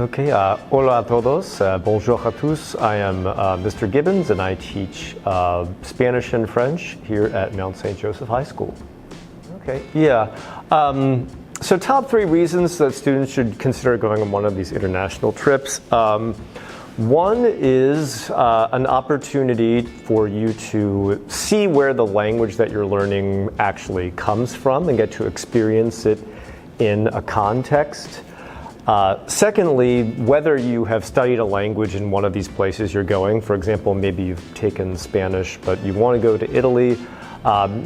Okay, hola a todos, bonjour à tous. I am Mr. Gibbons and I teach Spanish and French here at Mount St. Joseph High School. Okay, yeah. So top 3 reasons that students should consider going on one of these international trips. One is an opportunity for you to see where the language that you're learning actually comes from and get to experience it in a context. Secondly, whether you have studied a language in one of these places you're going, for example, maybe you've taken Spanish, but you want to go to Italy,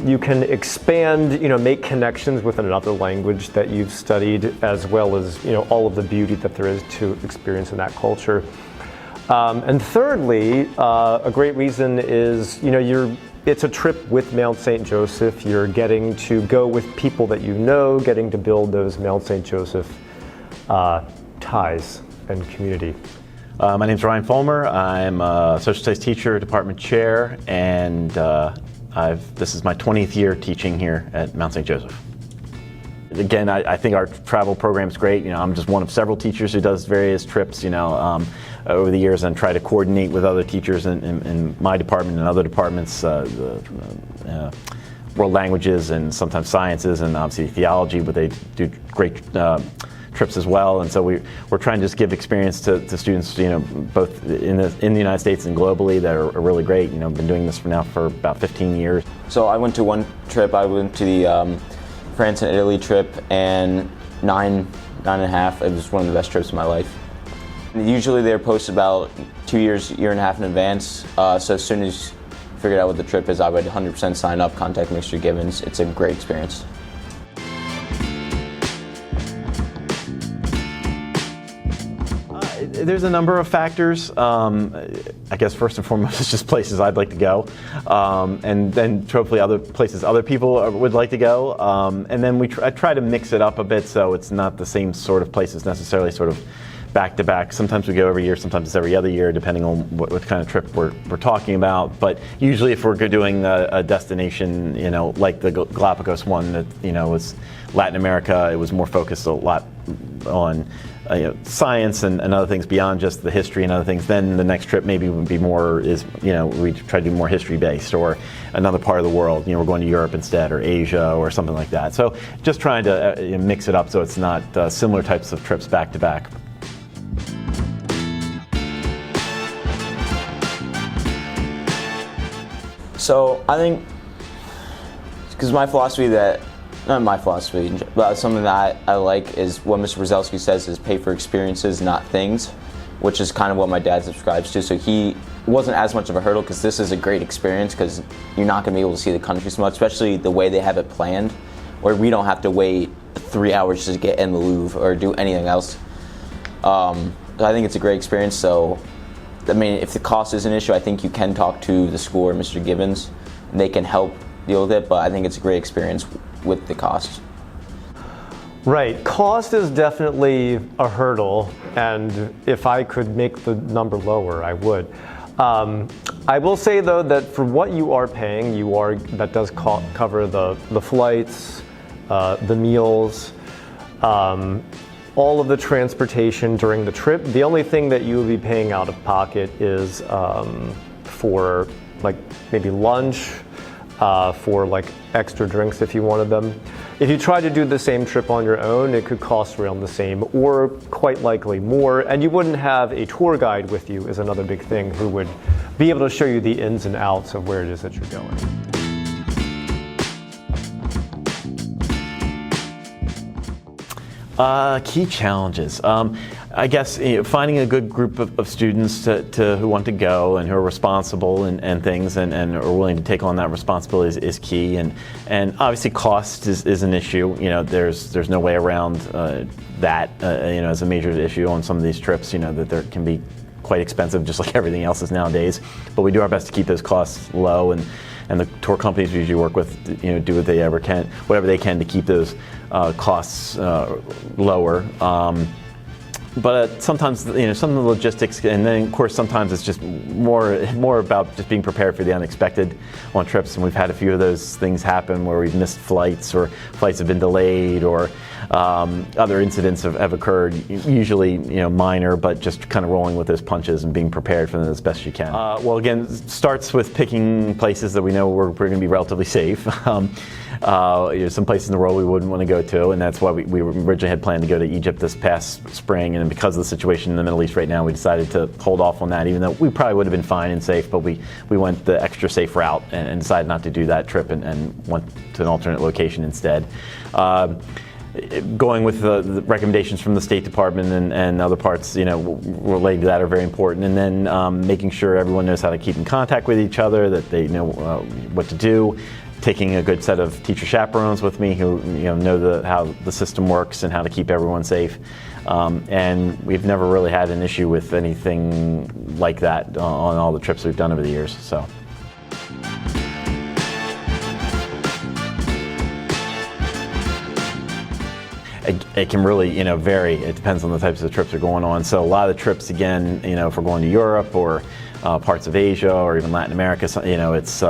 you can expand, make connections with another language that you've studied, as well as, all of the beauty that there is to experience in that culture. And thirdly, a great reason is, it's a trip with Mount St. Joseph. You're getting to go with people that you know, getting to build those Mount St. Joseph ties and community. My name is Ryan Fulmer. I'm a social studies teacher, department chair, and this is my 20th year teaching here at Mount St. Joseph. Again, I think our travel program is great. I'm just one of several teachers who does various trips, over the years, and try to coordinate with other teachers in my department and other departments, world languages and sometimes sciences and obviously theology, but they do great trips as well. And so we're trying to just give experience to students, both in the United States and globally, that are really great. Been doing this for about 15 years. So I went to one trip. I went to the France and Italy trip, and nine and a half. It was one of the best trips of my life. Usually they're posted about 2 years, year and a half in advance. So as soon as you figured out what the trip is, I would 100% sign up, contact Mr. Gibbons. It's a great experience. There's a number of factors. I guess first and foremost, it's just places I'd like to go, and then hopefully other places other people would like to go. And then I try to mix it up a bit, so it's not the same sort of places necessarily, sort of back to back. Sometimes we go every year, sometimes it's every other year, depending on what kind of trip we're talking about. But usually, if we're doing a destination, like the Galapagos one, that was Latin America, it was more focused a lot on science and other things beyond just the history and other things. Then the next trip maybe would be more we try to do more history based, or another part of the world. We're going to Europe instead, or Asia, or something like that. So just trying to mix it up so it's not similar types of trips back to back. So I think, because not my philosophy, but something that I like is what Mr. Brzezelski says is pay for experiences, not things, which is kind of what my dad subscribes to. So he wasn't as much of a hurdle, because this is a great experience, because you're not going to be able to see the country so much, especially the way they have it planned, where we don't have to wait 3 hours to get in the Louvre or do anything else. I think it's a great experience. So, if the cost is an issue, I think you can talk to the school or Mr. Gibbons, and they can help deal with it, but I think it's a great experience with the cost. Right, cost is definitely a hurdle, and if I could make the number lower, I would. I will say though that for what you are paying, that does cover the flights, the meals, all of the transportation during the trip. The only thing that you will be paying out of pocket is for maybe lunch, for extra drinks if you wanted them. If you try to do the same trip on your own, it could cost around the same, or quite likely more, and you wouldn't have a tour guide with you, is another big thing, who would be able to show you the ins and outs of where it is that you're going. Key challenges. I guess finding a good group of students who want to go and who are responsible and things and are willing to take on that responsibility is key. And obviously cost is an issue. There's no way around that. As a major issue on some of these trips. That there can be quite expensive, just like everything else is nowadays. But we do our best to keep those costs low, and the tour companies we usually work with, do whatever they can to keep those costs lower. But sometimes, some of the logistics, and then of course sometimes it's just more about just being prepared for the unexpected on trips. And we've had a few of those things happen where we've missed flights, or flights have been delayed, or other incidents have occurred. Usually, minor, but just kind of rolling with those punches and being prepared for them as best you can. Well, again, it starts with picking places that we know we're going to be relatively safe. Some places in the world we wouldn't want to go to, and that's why we originally had planned to go to Egypt this past spring, and because of the situation in the Middle East right now, we decided to hold off on that, even though we probably would have been fine and safe, but we went the extra safe route and decided not to do that trip and went to an alternate location instead. Going with the recommendations from the State Department and other parts, related to that are very important. And then making sure everyone knows how to keep in contact with each other, that they know what to do. Taking a good set of teacher chaperones with me who know how the system works and how to keep everyone safe. And we've never really had an issue with anything like that on all the trips we've done over the years. So. It can really, vary. It depends on the types of trips we're going on. So a lot of the trips, again, if we're going to Europe or parts of Asia or even Latin America, it's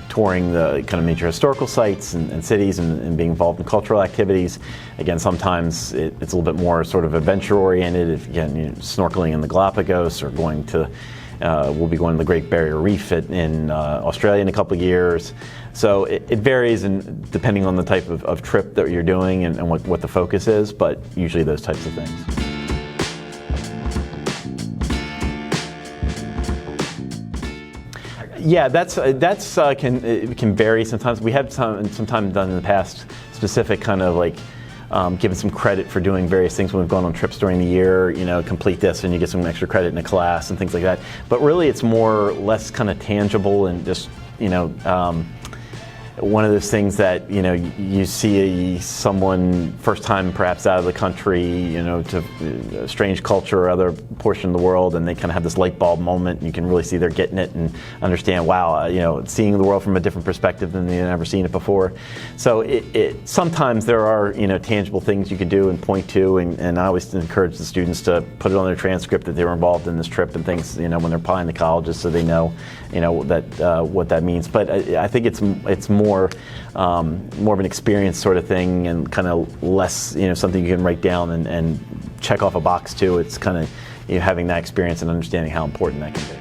touring the kind of major historical sites and cities and being involved in cultural activities. Again, sometimes it's a little bit more sort of adventure-oriented. If, again, snorkeling in the Galapagos, or going to we'll be going to the Great Barrier Reef in Australia in a couple of years. So it varies depending on the type of trip that you're doing and what the focus is, but usually those types of things. Yeah, it can vary sometimes. We have sometimes done in the past specific kind of like given some credit for doing various things when we've gone on trips during the year, complete this and you get some extra credit in a class and things like that. But really it's less kind of tangible and just, one of those things that, you see someone first time perhaps out of the country, to a strange culture or other portion of the world, and they kind of have this light bulb moment, and you can really see they're getting it and understand, wow, seeing the world from a different perspective than they've ever seen it before. So sometimes there are, tangible things you can do and point to, and I always encourage the students to put it on their transcript that they were involved in this trip and things, when they're applying to colleges, so they know, that what that means. But I think it's more of an experience sort of thing, and kind of less, something you can write down and check off a box too. It's kind of having that experience and understanding how important that can be.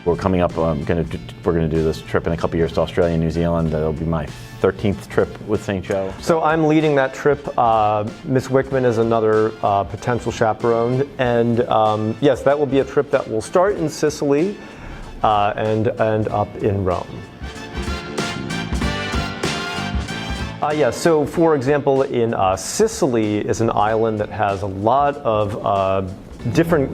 We're coming up. We're going to do this trip in a couple years to Australia and New Zealand. That'll be my 13th trip with St. Joe. So I'm leading that trip. Ms. Wickman is another potential chaperone, and yes, that will be a trip that will start in Sicily and end up in Rome. So for example, in Sicily is an island that has a lot of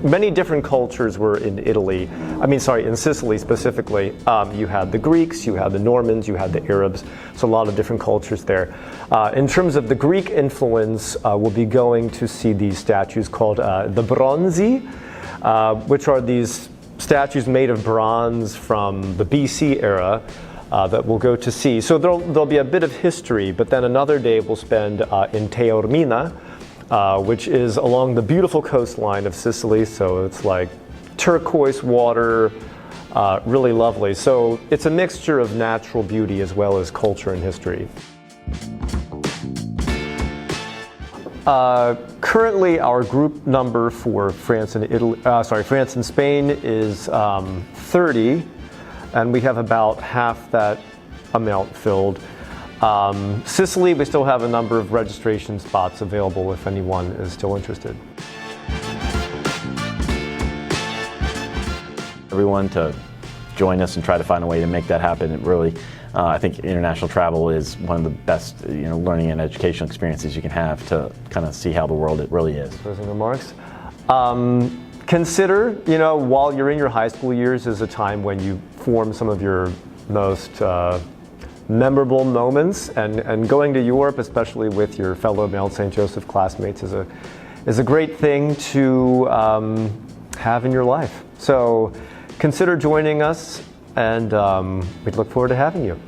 many different cultures were in in Sicily specifically. You had the Greeks, you had the Normans, you had the Arabs, so a lot of different cultures there. In terms of the Greek influence, we'll be going to see these statues called the Bronzi, which are these statues made of bronze from the BC era that we'll go to see. So there'll be a bit of history, but then another day we'll spend in Taormina, which is along the beautiful coastline of Sicily. So it's like turquoise water, really lovely. So it's a mixture of natural beauty as well as culture and history. Currently, our group number for France and Spain is 30, and we have about half that amount filled. Sicily, we still have a number of registration spots available if anyone is still interested. Everyone to join us and try to find a way to make that happen. It really, I think international travel is one of the best, learning and educational experiences you can have to kind of see how the world it really is. Closing remarks. Consider, while you're in your high school years, is a time when you form some of your most memorable moments, and going to Europe, especially with your fellow Mount St. Joseph classmates, is a great thing to have in your life. So consider joining us, and we'd look forward to having you.